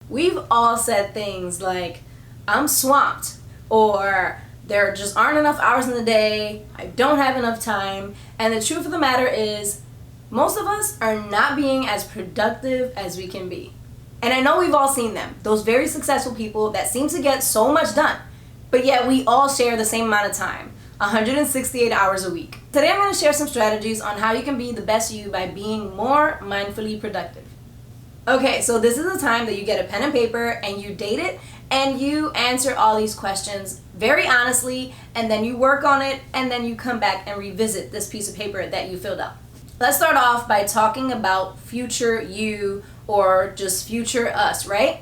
We've all said things like, I'm swamped, or there just aren't enough hours in the day, I don't have enough time, and the truth of the matter is, most of us are not being as productive as we can be. And I know we've all seen them, those very successful people that seem to get so much done, but yet we all share the same amount of time, 168 hours a week. Today I'm going to share some strategies on how you can be the best you by being more mindfully productive. Okay, so this is the time that you get a pen and paper and you date it and you answer all these questions very honestly, and then you work on it, and then you come back and revisit this piece of paper that you filled out. Let's start off by talking about future you, or just future us, right?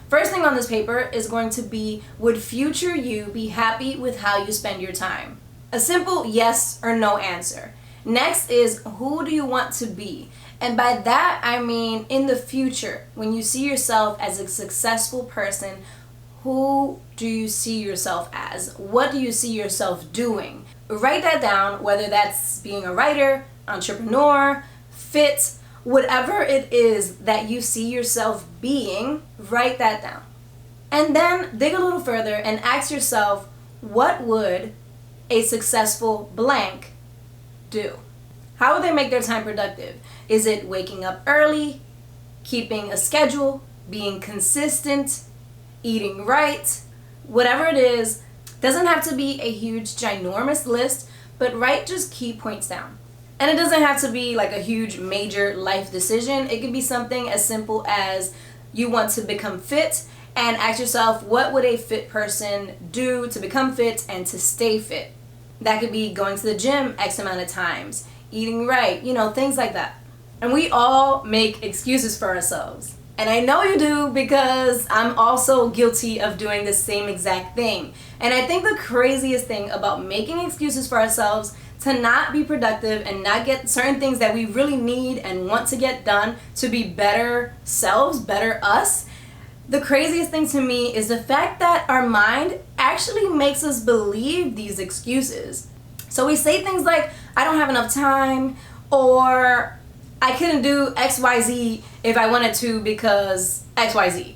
First thing on this paper is going to be, would future you be happy with how you spend your time? A simple yes or no answer. Next is, who do you want to be? And by that I mean in the future, when you see yourself as a successful person, who do you see yourself as? What do you see yourself doing? Write that down, whether that's being a writer, entrepreneur, fit, whatever it is that you see yourself being, write that down. And then dig a little further and ask yourself, what would a successful blank do? How would they make their time productive? Is it waking up early, keeping a schedule, being consistent, eating right? Whatever it is, doesn't have to be a huge, ginormous list, but write just key points down. And it doesn't have to be like a huge, major life decision. It could be something as simple as you want to become fit, and ask yourself, what would a fit person do to become fit and to stay fit? That could be going to the gym X amount of times, eating right, things like that. And we all make excuses for ourselves. And I know you do, because I'm also guilty of doing the same exact thing. And I think the craziest thing about making excuses for ourselves to not be productive and not get certain things that we really need and want to get done to be better selves, better us, the craziest thing to me is the fact that our mind actually makes us believe these excuses. So we say things like, I don't have enough time, or I couldn't do XYZ if I wanted to because XYZ.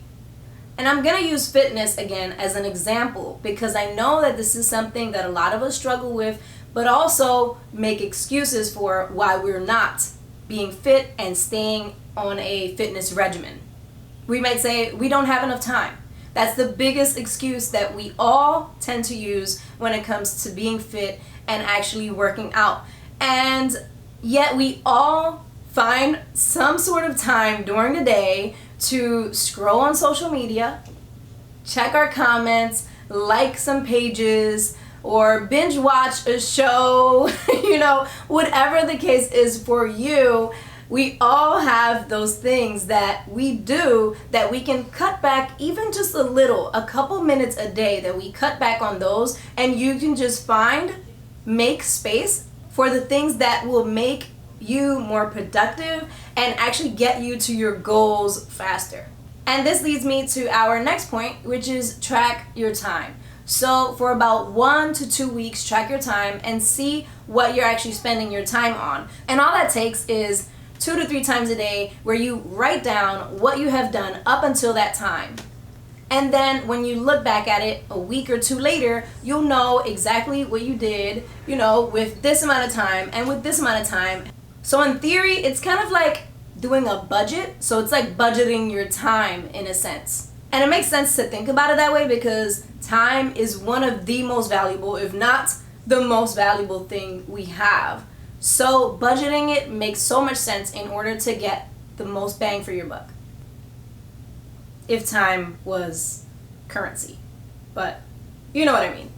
And I'm going to use fitness again as an example, because I know that this is something that a lot of us struggle with, but also make excuses for why we're not being fit and staying on a fitness regimen. We might say, we don't have enough time. That's the biggest excuse that we all tend to use when it comes to being fit and actually working out. And yet we all find some sort of time during the day to scroll on social media, check our comments, like some pages, or binge watch a show, whatever the case is for you. We all have those things that we do that we can cut back even just a little, a couple minutes a day that we cut back on those, and you can just make space for the things that will make you more productive and actually get you to your goals faster. And this leads me to our next point, which is track your time. So for about 1 to 2 weeks, track your time and see what you're actually spending your time on. And all that takes is 2 to 3 times a day where you write down what you have done up until that time. And then when you look back at it a week or 2 later, you'll know exactly what you did, with this amount of time and with this amount of time. So in theory, it's kind of like doing a budget. So it's like budgeting your time in a sense. And it makes sense to think about it that way, because time is one of the most valuable, if not the most valuable thing we have. So budgeting it makes so much sense in order to get the most bang for your buck. If time was currency. But you know what I mean.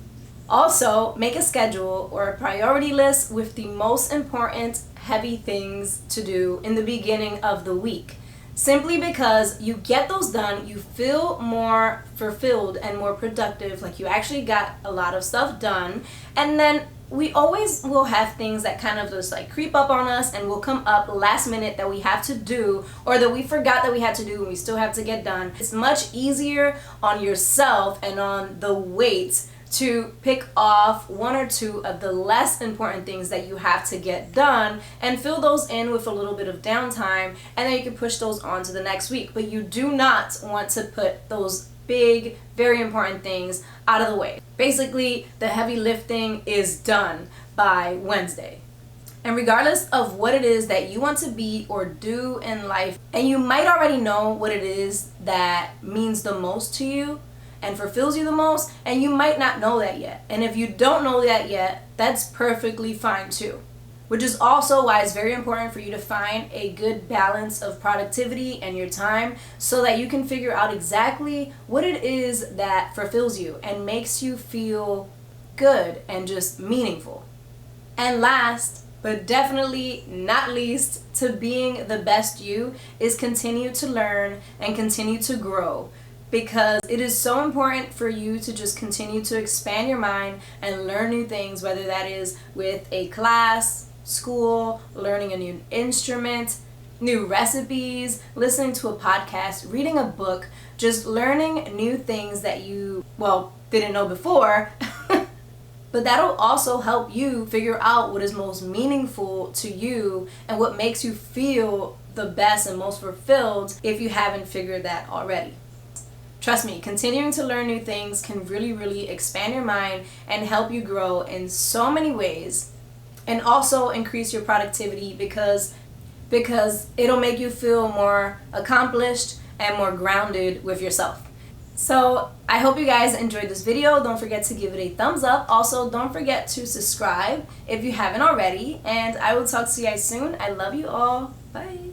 Also, make a schedule or a priority list with the most important heavy things to do in the beginning of the week. Simply because you get those done, you feel more fulfilled and more productive, like you actually got a lot of stuff done. And then we always will have things that kind of just like creep up on us and will come up last minute that we have to do, or that we forgot that we had to do and we still have to get done. It's much easier on yourself and on the weight to pick off one or two of the less important things that you have to get done and fill those in with a little bit of downtime, and then you can push those on to the next week. But you do not want to put those big, very important things out of the way. Basically, the heavy lifting is done by Wednesday. And regardless of what it is that you want to be or do in life, and you might already know what it is that means the most to you and fulfills you the most, and you might not know that yet. And if you don't know that yet, that's perfectly fine too. Which is also why it's very important for you to find a good balance of productivity and your time, so that you can figure out exactly what it is that fulfills you and makes you feel good and just meaningful. And last, but definitely not least, to being the best you is continue to learn and continue to grow. Because it is so important for you to just continue to expand your mind and learn new things, whether that is with a class, school, learning a new instrument, new recipes, listening to a podcast, reading a book, just learning new things that you, didn't know before. But that'll also help you figure out what is most meaningful to you and what makes you feel the best and most fulfilled if you haven't figured that already. Trust me, continuing to learn new things can really, really expand your mind and help you grow in so many ways, and also increase your productivity because it'll make you feel more accomplished and more grounded with yourself. So I hope you guys enjoyed this video. Don't forget to give it a thumbs up. Also, don't forget to subscribe if you haven't already, and I will talk to you guys soon. I love you all. Bye.